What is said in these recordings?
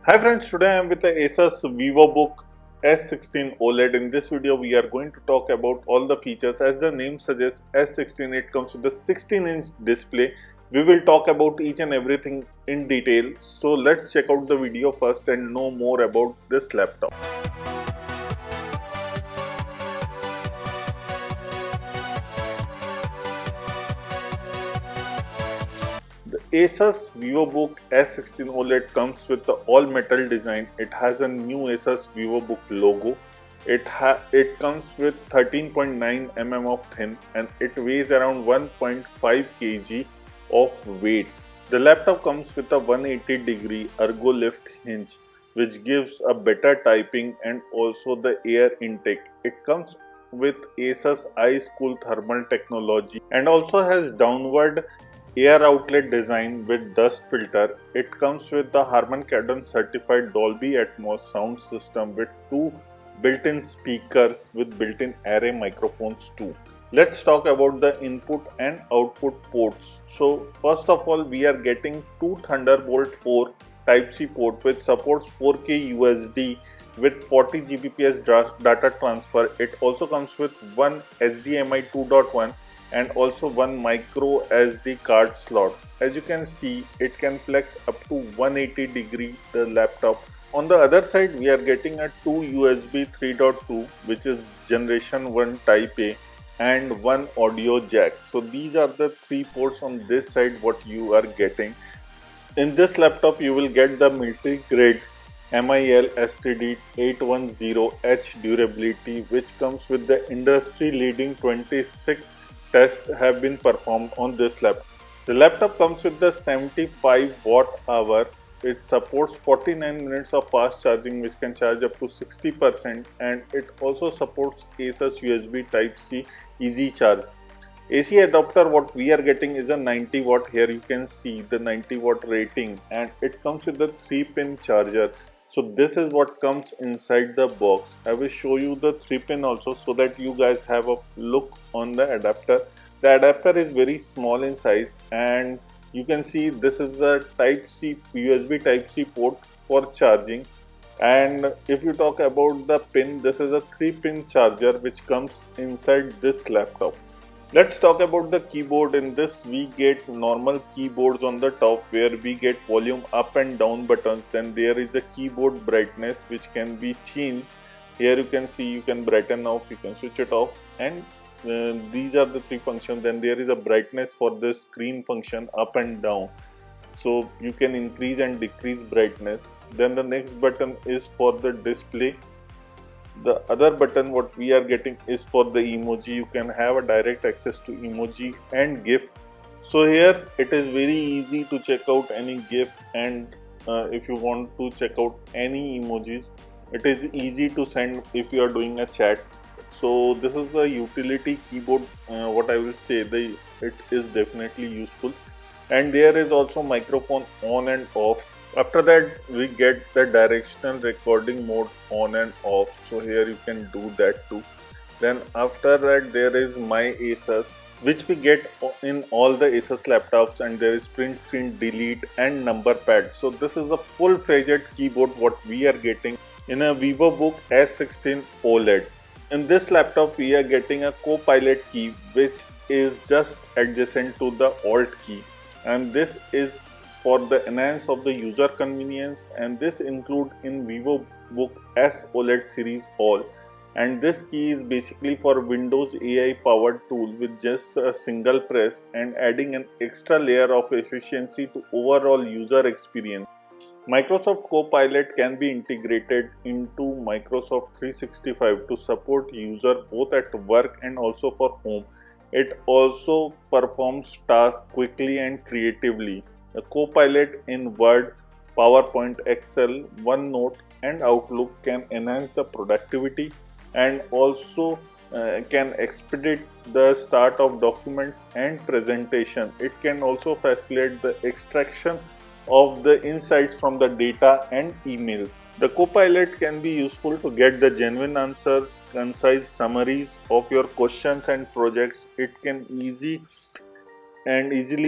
Hi friends, today I am with the ASUS Vivobook S16 OLED. In this video we are going to talk about all the features. As the name suggests, S16 it comes with a 16-inch display. We will talk about each and everything in detail. So let's check out the video first and know more about this laptop. The ASUS Vivobook S16 OLED comes with the all-metal design. It has a new ASUS Vivobook logo. It comes with 13.9 mm of thin and it weighs around 1.5 kg of weight. The laptop comes with a 180-degree ergo lift hinge, which gives a better typing and also the air intake. It comes with ASUS iSchool thermal technology and also has downward air outlet design with dust filter. It comes with the Harman Kardon certified Dolby Atmos sound system with two built-in speakers with built-in array microphones too. Let's talk about the input and output ports. So first of all, we are getting two Thunderbolt 4 Type-C port which supports 4K USD with 40 Gbps data transfer. It also comes with one HDMI 2.1 and also one micro SD card slot. As you can see, it can flex up to 180 degree the laptop. On the other side, we are getting a two USB 3.2 which is generation 1 type A and one audio jack. So these are the three ports on this side what you are getting. In this laptop you will get the military grade MIL STD 810H durability, which comes with the industry leading 26 tests have been performed on this laptop. The laptop comes with the 75 watt hour. It supports 49 minutes of fast charging which can charge up to 60%, and it also supports ASUS USB Type-C Easy Charge. AC adapter what we are getting is a 90 watt. Here you can see the 90 watt rating and it comes with the 3-pin charger. So this is what comes inside the box. I will show you the 3-pin also so that you guys have a look on the adapter. The adapter is very small in size and you can see this is a Type-C USB Type-C port for charging. And if you talk about the pin, this is a 3-pin charger which comes inside this laptop. Let's talk about the keyboard. In this we get normal keyboards on the top where we get volume up and down buttons. Then there is a keyboard brightness which can be changed. Here you can see you can brighten off, you can switch it off, and these are the three functions. Then there is a brightness for the screen function up and down. So you can increase and decrease brightness. Then the next button is for the display. The other button what we are getting is for the emoji. You can have a direct access to emoji and GIF. So here it is very easy to check out any GIF, and if you want to check out any emojis, it is easy to send if you are doing a chat. So this is the utility keyboard. What I will say, it is definitely useful. And there is also microphone on and off. After that we get the directional recording mode on and off, so here you can do that too. Then after that there is my ASUS, which we get in all the ASUS laptops, and there is print screen, delete and number pad. So this is a full-fledged keyboard what we are getting in a Vivobook S16 OLED. In this laptop we are getting a Copilot key which is just adjacent to the Alt key, and this is for the enhance of the user convenience, and this include in Vivobook S OLED series all. And this key is basically for Windows AI powered tool with just a single press and adding an extra layer of efficiency to overall user experience. Microsoft Copilot can be integrated into Microsoft 365 to support user both at work and also for home. It also performs tasks quickly and creatively. The Copilot in Word, PowerPoint, Excel, OneNote and Outlook can enhance the productivity and also can expedite the start of documents and presentation. It can also facilitate the extraction of the insights from the data and emails. The Copilot can be useful to get the genuine answers, concise summaries of your questions and projects. It can easily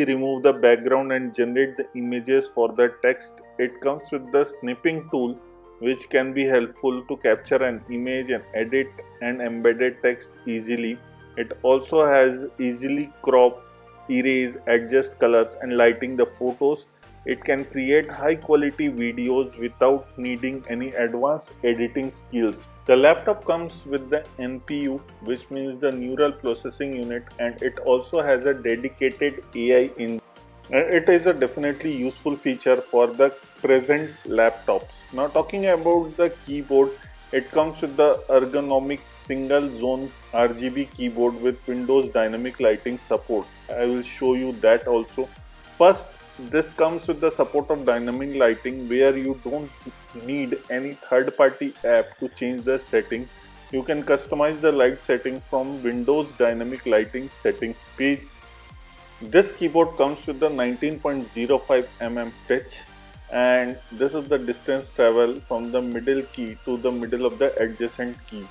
remove the background and generate the images for the text it comes with the snipping tool, which can be helpful to capture an image and edit and embedded text easily. It also has easily crop, erase, adjust colors and lighting the photos. It can create high quality videos without needing any advanced editing skills. The laptop comes with the NPU, which means the neural processing unit, and it also has a dedicated AI engine. It is a definitely useful feature for the present laptops. Now talking about the keyboard, it comes with the ergonomic single zone RGB keyboard with Windows dynamic lighting support. I will show you that also. First, this comes with the support of dynamic lighting where you don't need any third-party app to change the settings. You can customize the light setting from Windows dynamic lighting settings page. This keyboard comes with the 19.05 mm pitch, and this is the distance travel from the middle key to the middle of the adjacent keys.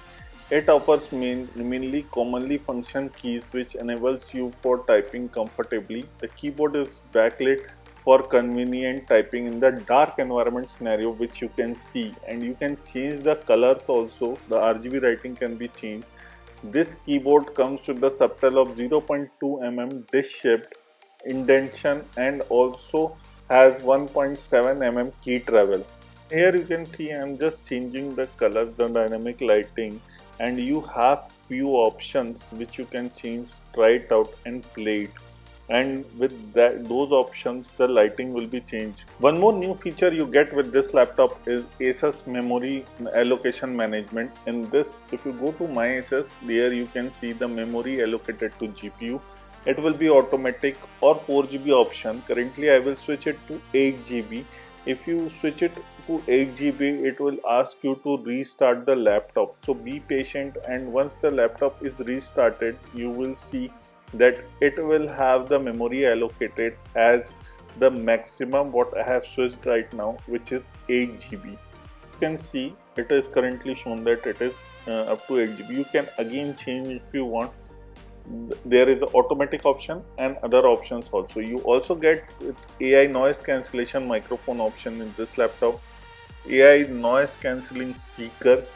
It offers mainly commonly function keys which enables you for typing comfortably. The keyboard is backlit for convenient typing in the dark environment scenario, which you can see, and you can change the colors also. The RGB writing can be changed. This keyboard comes with the subtle of 0.2 mm disc-shaped indentation and also has 1.7 mm key travel. Here you can see I am just changing the color, the dynamic lighting, and you have few options which you can change, try it out and play it. And with those options the lighting will be changed. One more new feature you get with this laptop is ASUS memory allocation management. In this, if you go to my ASUS, there you can see the memory allocated to GPU. It will be automatic or 4GB option. Currently I will switch it to 8GB. If you switch it to 8GB, it will ask you to restart the laptop. So be patient, and once the laptop is restarted, you will see that it will have the memory allocated as the maximum what I have switched right now, which is 8GB. You can see it is currently shown that it is up to 8GB. You can again change if you want. There is an automatic option and other options also. You also get AI noise cancellation microphone option in this laptop, AI noise cancelling speakers,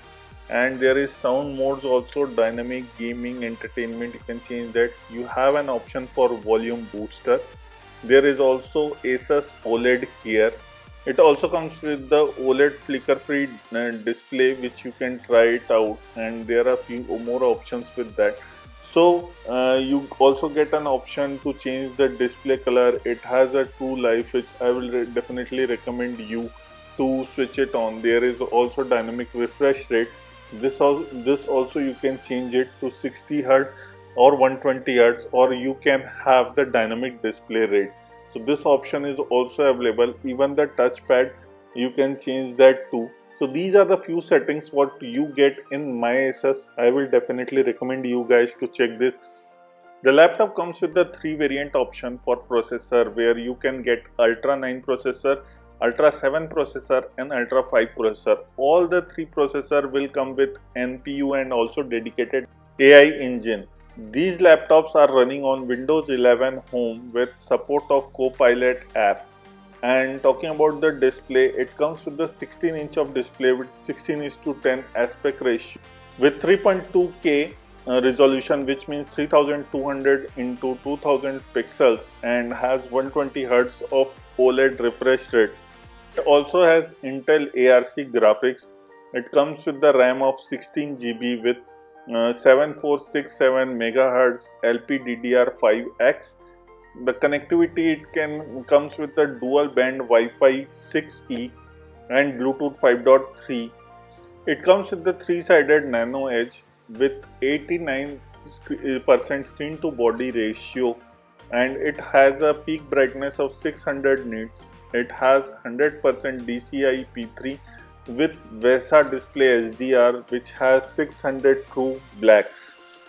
and there is sound modes also, dynamic, gaming, entertainment. You can change that. You have an option for volume booster. There is also ASUS OLED here. It also comes with the OLED flicker free display, which you can try it out, and there are few more options with that. So you also get an option to change the display color. It has a true life, which I will definitely recommend you to switch it on. There is also dynamic refresh rate. This also you can change it to 60 Hz or 120 Hz, or you can have the dynamic display rate. So this option is also available. Even the touchpad you can change that too. So these are the few settings what you get in my ASUS. I will definitely recommend you guys to check this. The laptop comes with the 3 variant option for processor, where you can get Ultra 9 processor, Ultra 7 processor and Ultra 5 processor. All the 3 processor will come with NPU and also dedicated AI engine. These laptops are running on Windows 11 Home with support of Copilot app. And talking about the display, it comes with the 16-inch of display with 16:10 aspect ratio with 3.2K resolution, which means 3200 into 2000 pixels, and has 120 Hz of OLED refresh rate. It also has Intel ARC graphics. It comes with the RAM of 16GB with 7467 MHz LPDDR5X. The connectivity, it comes with the dual band Wi-Fi 6E and Bluetooth 5.3. It comes with the 3-sided nano edge with 89% screen to body ratio, and it has a peak brightness of 600 nits. It has 100% DCI P3 with VESA DisplayHDR, which has 600 True Black.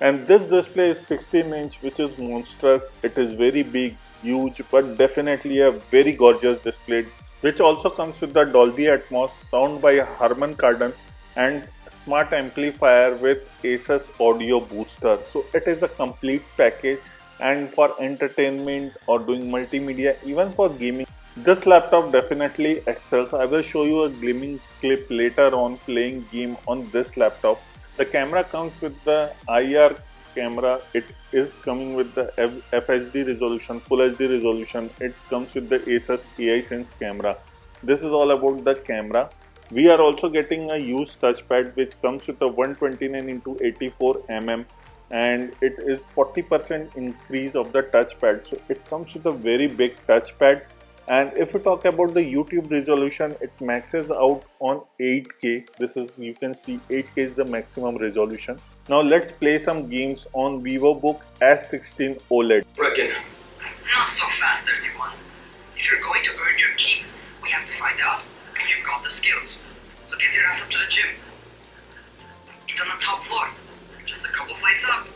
And this display is 16-inch, which is monstrous. It is very big, huge, but definitely a very gorgeous display, which also comes with the Dolby Atmos, sound by Harman Kardon, and smart amplifier with ASUS audio booster. So it is a complete package, and for entertainment or doing multimedia, even for gaming, This laptop definitely excels. I will show you a gleaming clip later on playing game on this laptop. The camera comes with the IR camera. It is coming with the FHD resolution, Full HD resolution. It comes with the ASUS AI Sense camera. This is all about the camera. We are also getting a used touchpad which comes with a 129 into 84 mm, and it is 40% increase of the touchpad. So it comes with a very big touchpad. And if we talk about the YouTube resolution, it maxes out on 8K. This is, you can see 8K is the maximum resolution. Now let's play some games on Vivobook S16 OLED. Reckon. Not so fast, 31. If you're going to earn your keep, we have to find out if you've got the skills. So get your ass up to the gym. It's on the top floor, just a couple flights up.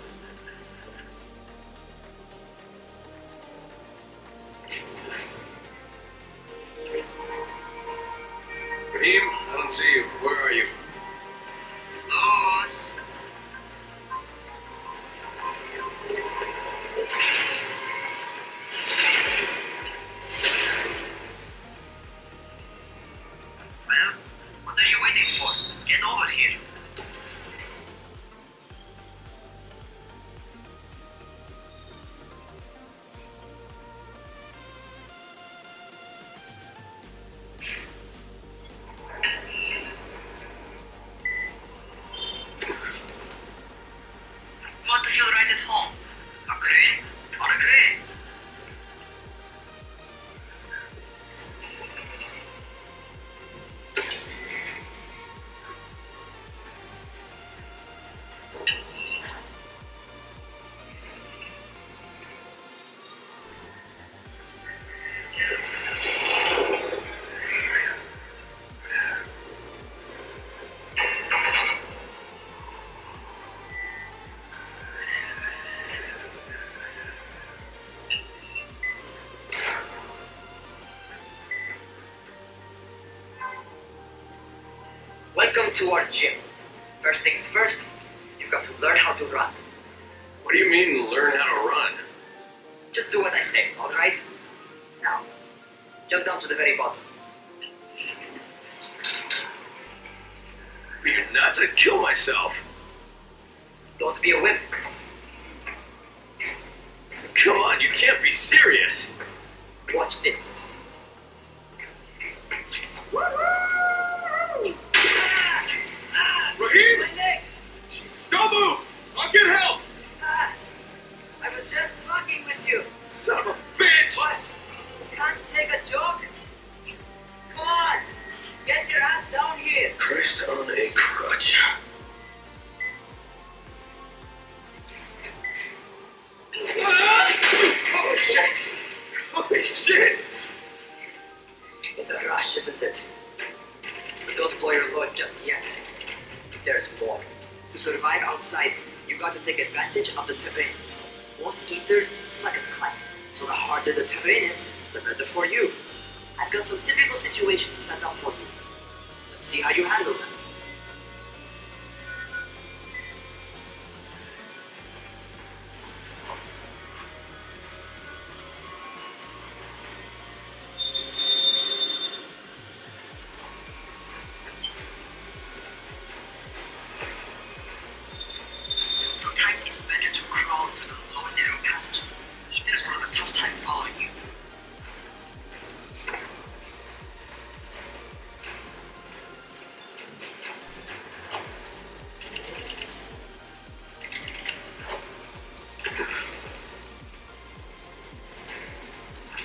Raheem, I don't see you. Where are you? Los. Well, what are you waiting for? Get over here. You want to feel right at home? Agree or agree? Welcome to our gym. First things first, you've got to learn how to run. What do you mean, learn how to run? Just do what I say, alright? Now, jump down to the very bottom. Are you nuts? I'd kill myself. Don't be a wimp. Come on, you can't be serious. Watch this. Raheem! My leg! Jesus, don't move! I'll get help! Ah, I was just fucking with you. Son of a bitch! What? Can't take a joke? Come on! Get your ass down here! Christ on a crutch. Holy shit! Holy shit! It's a rush, isn't it? But don't blow your load just yet. There's more. To survive outside, you got to take advantage of the terrain. Most eaters suck at climbing, so the harder the terrain is, the better for you. I've got some typical situations to set up for you. Let's see how you handle them. Sometimes it's better to crawl through the low narrow passages. Eaters will have a tough time following you.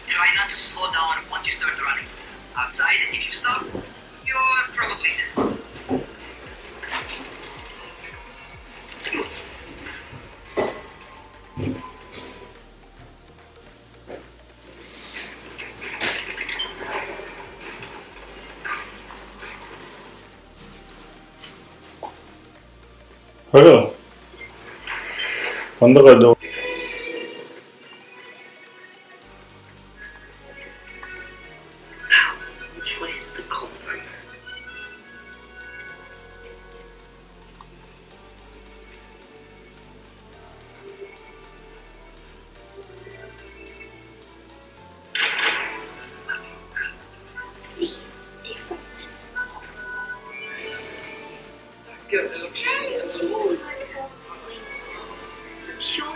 Try not to slow down once you start running. Outside, if you stop, you're probably dead. Hello बंद कर दो Now, which way is the corner? Good. I'm sure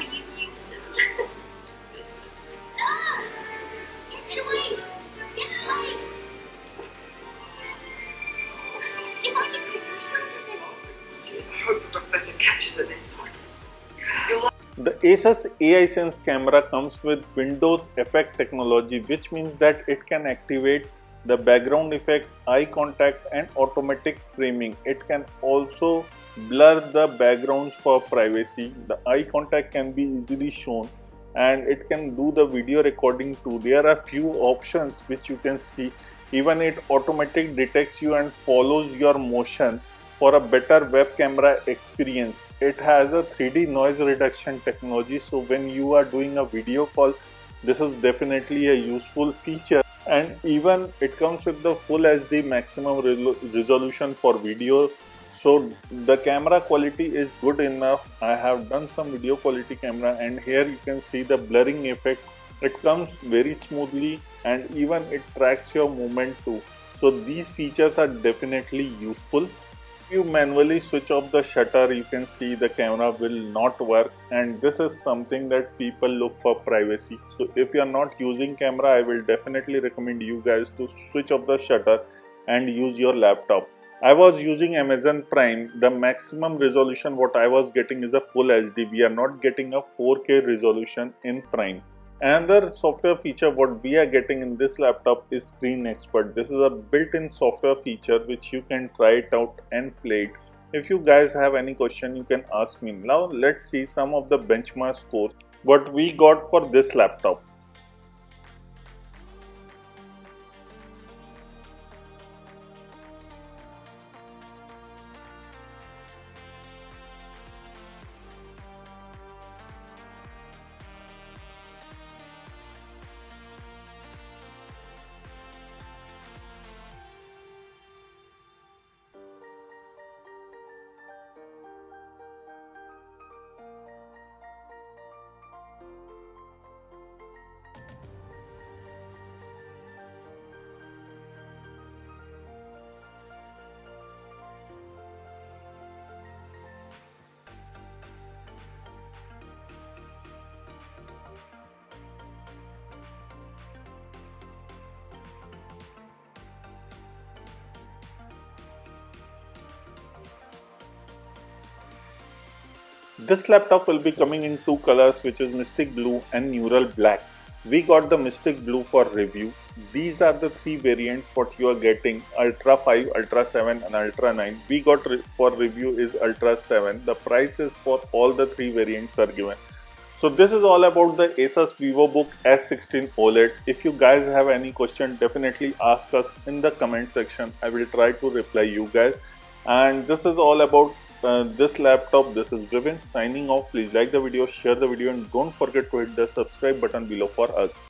you use them. Ah! Get away! Get away! If I didn't do something, I hope the professor catches it this time. The ASUS AI Sense camera comes with Windows Effect technology, which means that it can activate the background effect, eye contact and automatic framing. It can also blur the backgrounds for privacy. The eye contact can be easily shown and it can do the video recording too. There are few options which you can see. Even it automatic detects you and follows your motion for a better web camera experience. It has a 3D noise reduction technology, so when you are doing a video call, this is definitely a useful feature. And even it comes with the full HD maximum resolution for video, so the camera quality is good enough. I have done some video quality camera and here you can see the blurring effect. It comes very smoothly and even it tracks your movement too. So these features are definitely useful. If you manually switch off the shutter, you can see the camera will not work, and this is something that people look for privacy. So if you are not using camera, I will definitely recommend you guys to switch off the shutter and use your laptop. I was using Amazon Prime. The maximum resolution what I was getting is a full HD. We are not getting a 4K resolution in Prime. Another software feature what we are getting in this laptop is Screen Expert. This is a built-in software feature which you can try it out and play it. If you guys have any question, you can ask me. Now let's see some of the benchmark scores what we got for this laptop. This laptop will be coming in two colors, which is Mystic Blue and Neural Black. We got the Mystic Blue for review. These are the three variants what you are getting: Ultra 5, Ultra 7 and Ultra 9. We got for review is Ultra 7. The prices for all the three variants are given. So this is all about the ASUS Vivobook S16 OLED. If you guys have any question, definitely ask us in the comment section. I will try to reply you guys. And this is all about this laptop. This is Vivin signing off. Please like the video, share the video and don't forget to hit the subscribe button below for us.